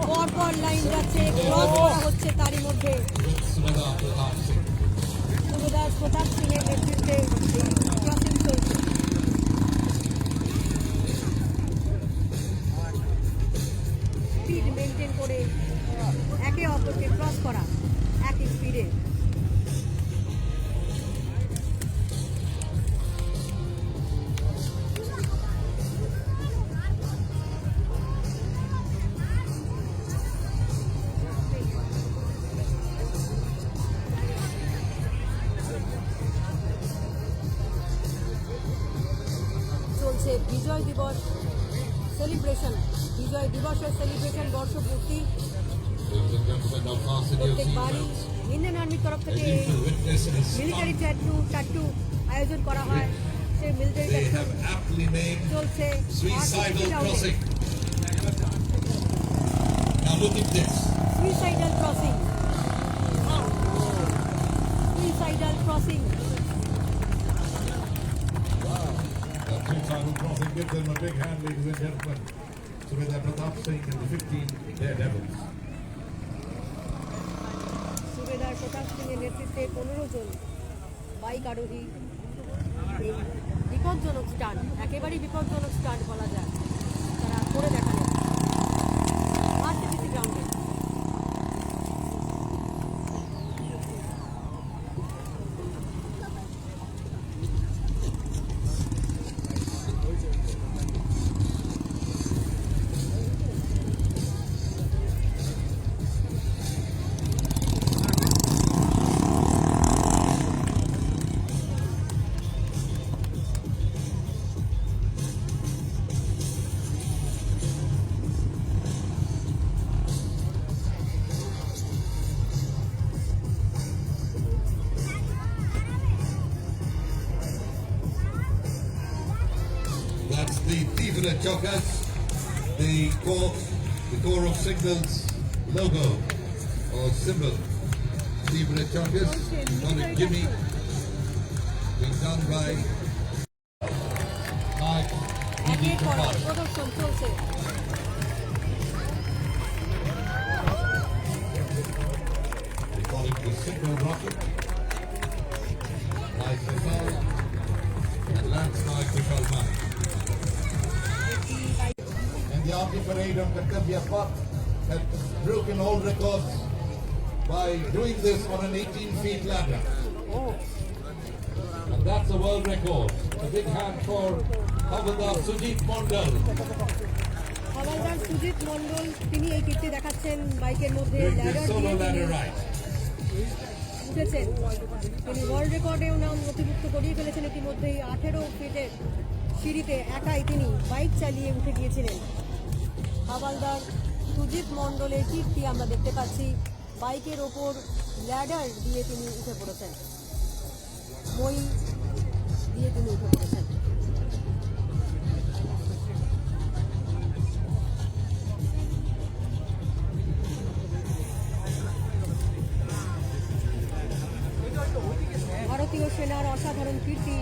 পরপর লাইন যাচ্ছে, ক্রস করা হচ্ছে, তারই মধ্যে সুবেদার প্রতাপ সিংয়ের নেতৃত্বে ক্রসিং চলছে। স্পিড মেনটেন করে একে অপরকে ক্রস করা একই স্পিডে। চলছে বিজয় দিবস সেলিব্রেশন, বিজয় দিবসের সেলিব্রেশন বর্ষপূর্তি। প্রত্যেকবারই ইন্ডিয়ান আর্মির তরফ থেকে মিলিটারি ট্যাটু আয়োজন করা হয়, চলছে military they patrol have aptly named চলছে Suicidal রাউন্ডে Crossing. Now look at this. Suicidal crossing suicidal crossing The Suicidal Crossing, give them a big hand, ladies and gentlemen. So with that, Pratap Singh and the 15 Daredevils. সুবেদার প্রতাপ সিং এর নেতৃত্বে 15 জন bike আরোহী এই বিপজ্জনক stunt একেবারেই বিপজ্জনক stunt বলা যায় তারা করে দেখালেন আরসিপিসি গ্রাউন্ডে। That's the Tivra Chokas, the Corps of Signals logo or symbol. Tivra Chokas, not a Jimmy, being done by একের পর এক প্রদর্শন চলছে They call it the signal rocket. Like missile and landslide missile man. And the Army Parade on Kartab had broken all records by doing this on an 18-feet ladder. And that's a world record. A big hand for Havildar Sujit Mondal. Havildar Sujit মণ্ডল তিনি এই কীর্তি দেখাচ্ছেন বাইকের মধ্যে Doing ladder this solo দিয়ে ladder ride. উঠেছেন তিনি world রেকর্ডেও নাম নথিভুক্ত করিয়ে ফেলেছেন ইতিমধ্যেই 18 ফিটের সিঁড়িতে একাই তিনি বাইক চালিয়ে উঠে গিয়েছিলেন হাওয়ালদার সুজিত মণ্ডলের কীর্তি আমরা দেখতে পাচ্ছি বাইকের ওপর ল্যাডার দিয়ে তিনি উঠে পড়েছেন মই দিয়ে তিনি উঠে পড়েছেন ভারতীয় সেনার অসাধারণ কীর্তি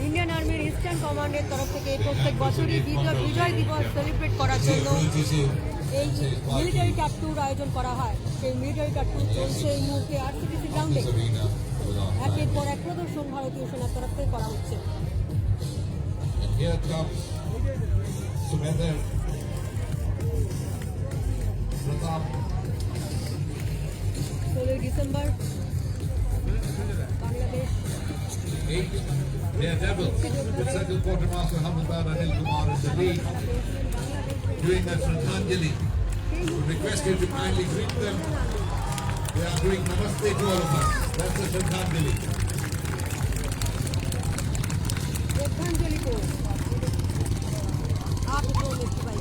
ইন্ডিয়ান আর্মির ইস্টার্ন কমান্ডের তরফ থেকে প্রত্যেক বছরই বিজয় দিবস সেলিব্রেট করার জন্য এই মিলিটারি ক্যাপ ট্যুর আয়োজন করা হয় সেই মিলিটারি ক্যাপ ট্যুর চলছে এই মুহূর্তে আরসিপিসি গ্রাউন্ডে একের পর এক প্রদর্শন ভারতীয় সেনার তরফ থেকে করা হচ্ছে Here comes Sumedar Pratap. 16 December Bangladesh 8 Daredevils with Central Quartermaster Havildar Anil Kumar in the lead, doing a Shraddhanjali. We request you to kindly greet them. They are doing namaste to all of us. That's the Shraddhanjali. श्रद्धांजलि को आप को लेके भाई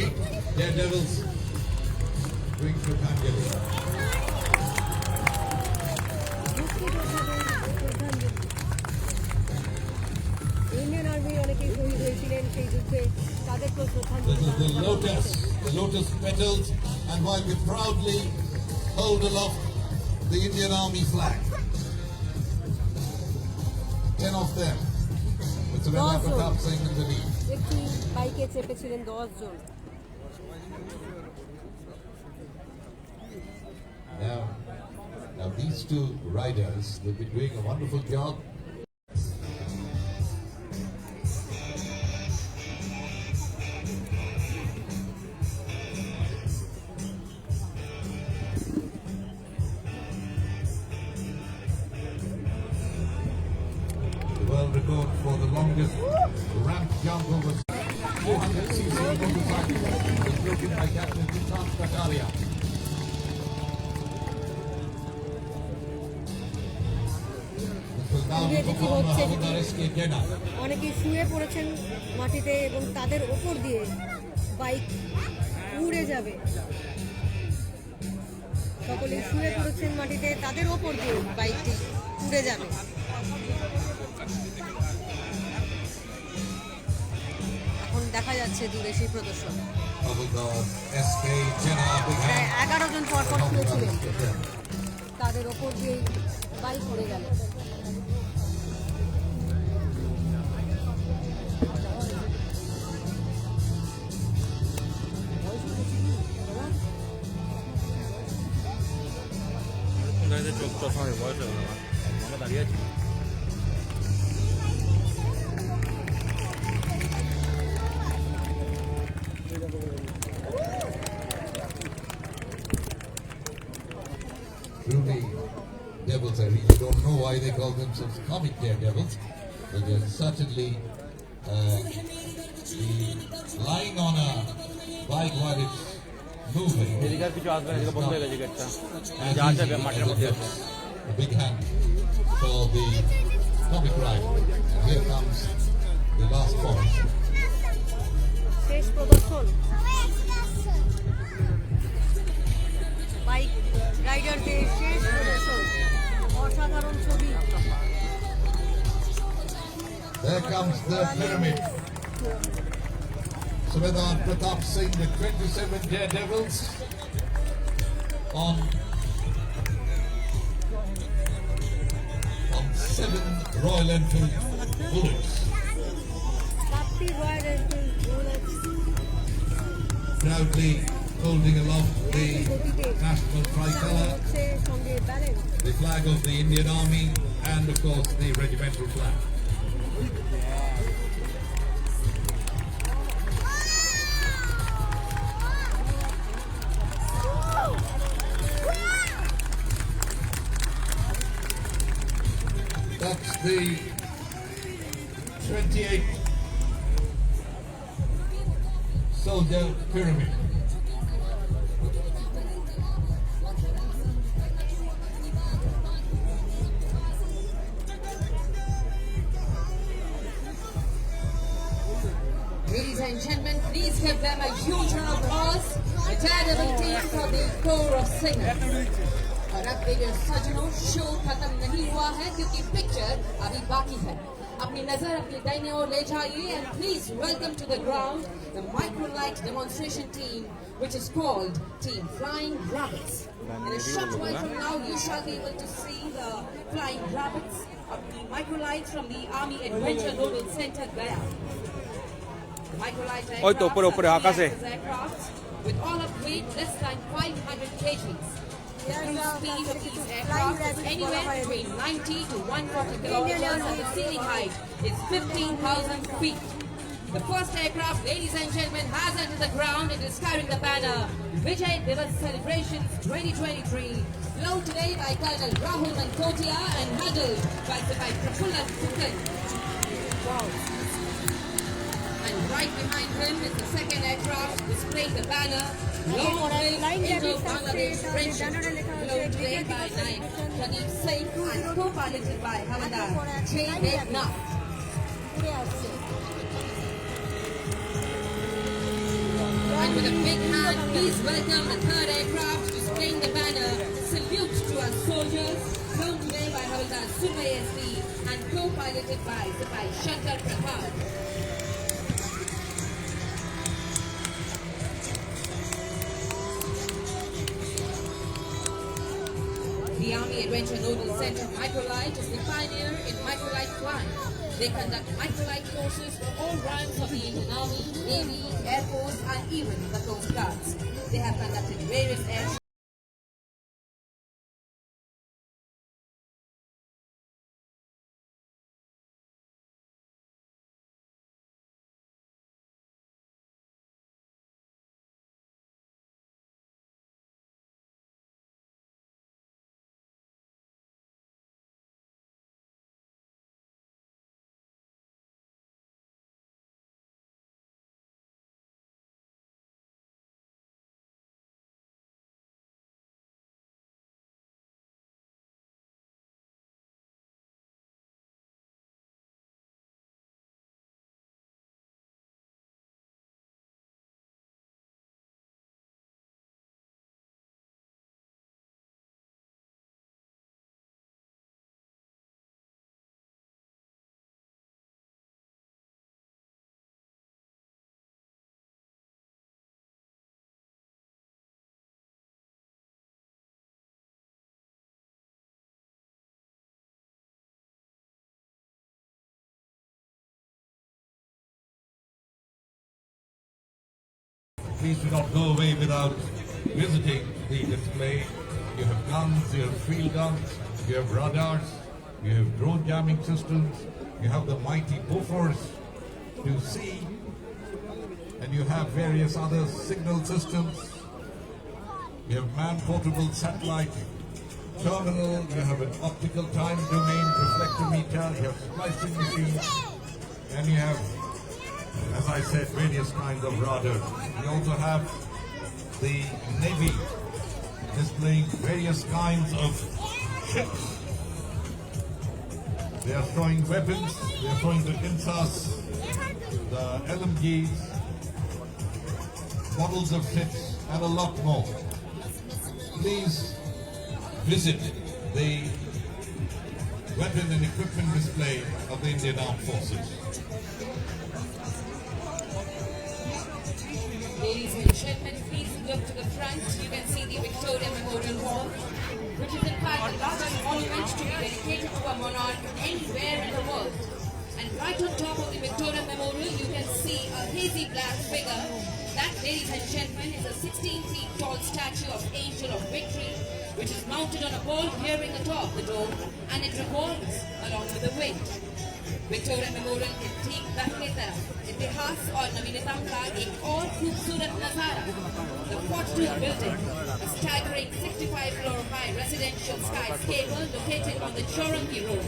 8 Daredevils doing Shraddhanjali. Indian army অনেকেই শহীদ হয়েছিলেন সেই যুদ্ধে তাদেরকেও This is the শ্রদ্ধাঞ্জলি lotus petals, and while we proudly hold aloft the Indian Army flag, 10 of them, with Sumedar Pratap Singh in the lead. একটি বাইকে চেপেছিলেন 10 জন Now these two riders, they've been doing a wonderful job. The world record for the longest ramp jump over 400cc motorcycle was broken by Captain Vikas Kataria. অনেকে শুয়ে পড়েছেন মাটিতে এবং তাদের ওপর দিয়ে বাইক উড়ে যাবে সকলে শুয়ে পড়েছেন মাটিতে, তাদের ওপর দিয়ে বাইকটি উড়ে যাবে। এখন দেখা যাচ্ছে দূরে সেই প্রদর্শন। প্রায় 11 জন পরপর শুয়েছিলেন, তাদের ওপর দিয়ে বাইক উড়ে গেল। চোখ চশমা বয়স হয়ে গেল, আমরা দাঁড়িয়ে আছি। Truly, devils, I really don't know why they call themselves comic daredevils, but they're certainly lying on a bike while it's moving. এদিকে আর কিছু আসবে না, এদিকে বন্ধ হয়ে গেছে গেটটা, As যা আছে easy as মাঠের it মধ্যে আছে। gets. A big hand for the comic ride. And here comes the last point. শেষ প্রদর্শন, বাইক রাইডারদের শেষ প্রদর্শন, অসাধারণ ছবি। There comes the pyramid. Subedar Pratap Singh with 27 daredevils on 7 Royal Enfield bullets. Proudly holding aloft the national tricolour, the flag of the Indian Army, and of course the regimental flag. That's the 28th soldier pyramid. Ladies and gentlemen, please give them a huge round of applause. The daredevil team for the corps of singers. और अब मेरे सज्जनों, show खत्म नहीं हुआ है क्योंकि picture अभी बाकी है। अपनी नजर अपनी दाहिने ओर ले जाइए and please welcome to the ground the microlight demonstration team, which is called Team Flying Rabbits. In a short while from now, you shall be able to see the Flying Rabbits of the microlights from the Army Adventure Nodal Center, Gaya. Microlight ওই তো উপরে উপরে আকাশে aircraft with all of weight less than 500 kgs. The cruise speed of these aircraft is anywhere between 90 to 140 kilometers and the ceiling height is 15,000 feet. The first aircraft, ladies and gentlemen, has entered the ground. It is carrying the banner Vijay Divas Celebrations 2023, flown today by Colonel Rahul Mankotia and handled by Prafulla Kukan. Wow. And right behind him is the second aircraft displaying the banner Long Live Indo-Bangladesh Friendship, flown today by Naik Pradeep Singh and co-piloted by Havildar J. Devnath. And with a big hand, please welcome the third aircraft displaying the banner Salute to our soldiers, flown today by Havildar Subhay SD and co-piloted by Sipai Shankar Pradhan. The Army Adventure Nodal Center Microlight is the pioneer in microlight flying. They conduct microlight courses for all ranks of the Indian Army, Navy, Air Force, and even the Coast Guards. They have conducted various air please do not go away without visiting the display. You have guns, you have field guns, you have radars, you have drone jamming systems, you have the mighty Bofors to see, and you have various other signal systems. You have man-portable satellite terminal, you have an optical time domain reflectometer, you have splicing machines, and you have, as I said, various kinds of radars. You also have the Navy displaying various kinds of ships. They are showing weapons, they are showing the INSAS, the LMGs, models of ships, and a lot more. Please visit the weapon and equipment display of the Indian Armed Forces. Ladies and gentlemen, please look to the front. You can see the Victoria Memorial Wall, which is in fact the largest monument to be dedicated to a monarch anywhere in the world. And right on top of the Victoria Memorial, you can see a hazy black figure. That, ladies and gentlemen, is a 16 feet tall statue of Angel of Victory, which is mounted on a ball bearing atop the dome, and it revolves along with the wind. Victoria memorial के ठीक दाहिने तरफ इतिहास और नवीनता का एक और खूबसूरत नजारा, the Fortune Building, a staggering 65-floor high residential skyscraper located on the Chaurangi Road.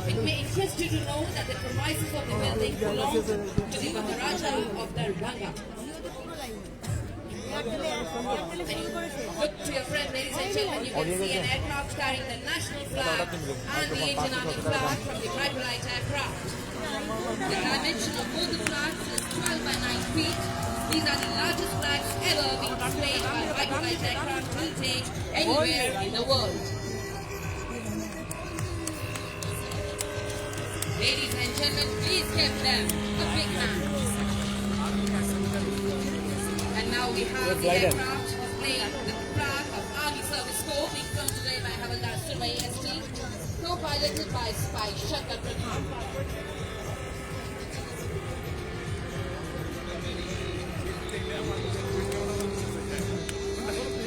It may interest you to know that the premises of the building belonged to the Maharaja of Darbhanga. Look to your friend, ladies and gentlemen, you can see an aircraft carrying the national flag and the Indian Army flag from the Tripolite aircraft. The dimension of both the flags is 12 by 9 feet. These are the largest flags ever being displayed by Tripolite aircraft till date anywhere in the world. Ladies and gentlemen, please give them a big hand. And now we have the aircraft displaying the flag of Army Service Corps being flown today by Havildar Survey ST, co-piloted by Spy Shankar Pradhan.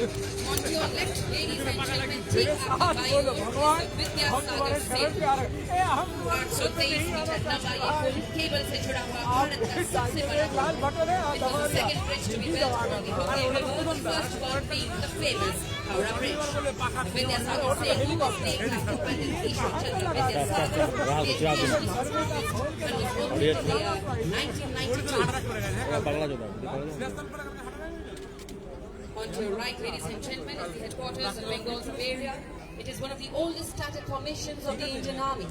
On to your left, ladies and gentlemen, take up the bio the Vidyasagar Sail. 823 metre लंबा ये पुल cable से जुड़ा हुआ भारत का सबसे बड़ा पुल. It was the second bridge to be built on the Hooghly River, the first one being the famous Howrah Bridge. The Vidyasagar Sail was named after Pandit Ishwar Chandra Vidyasagar, the aviation astronomist, and was opened in the year 1992. On to your right, ladies and gentlemen, is the headquarters of Bengal area. It is one of the oldest static formations of the Indian Army.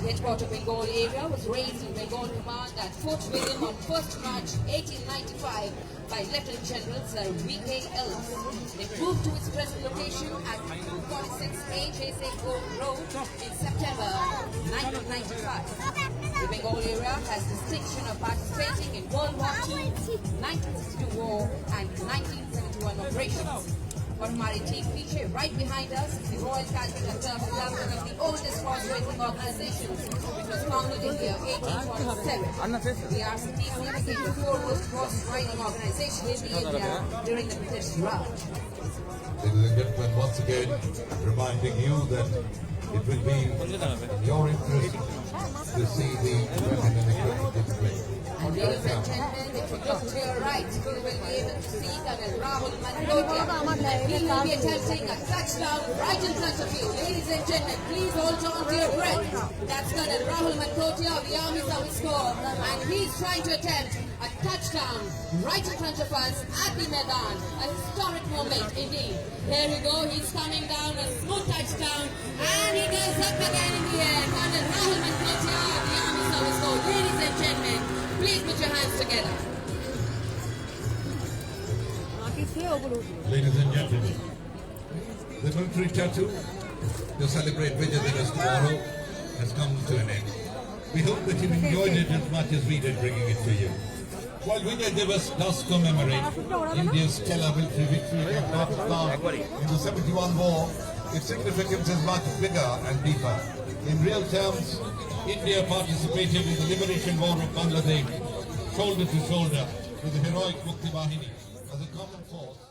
The headquarters Bengal area was raised in Bengal Command at Fort William on 1st March 1895 by Lieutenant General Sir V.K. Ellis. It moved to its present location at 246A J.C. Road in September 1995. The Bengal area has distinction of participating in World War II, 1962 War and 1971 operations. और हमारी ठीक पीछे right behind us is the Royal Cavalry Club, one of the oldest horse racing organizations, which was founded in the year 1847. The RCT became the foremost horse riding organization in India during the British Raj. Ladies and gentlemen, once again reminding you that it will be in your interest to see the weapon and equipment display. And ladies and gentlemen, if you look to your right, you will be able to see Colonel Rahul Mandotia. He will be attempting a touchdown right in front of you. Ladies and gentlemen, please hold on to your breath. That's Colonel Rahul Mandotia of the Army Service Corps, and he's trying to attempt a touchdown right in front of us at the Maidan. A historic moment indeed. Here we go, he's coming down, a smooth touchdown, and he goes up again in the air. Colonel Rahul Mandotia of the Army Service Corps. Ladies and gentlemen, please put your hands together. Ladies and gentlemen, the military tattoo to celebrate Vijay Diwas tomorrow has come to an end. We hope that you enjoyed it as much as we did bringing it to you. While Vijay Diwas does commemorate India's stellar military victory in Pakistan in the 71 war, its significance is much bigger and deeper. In real terms, India participated in the liberation war of Bangladesh, shoulder to shoulder with the heroic Mukti Bahini as a force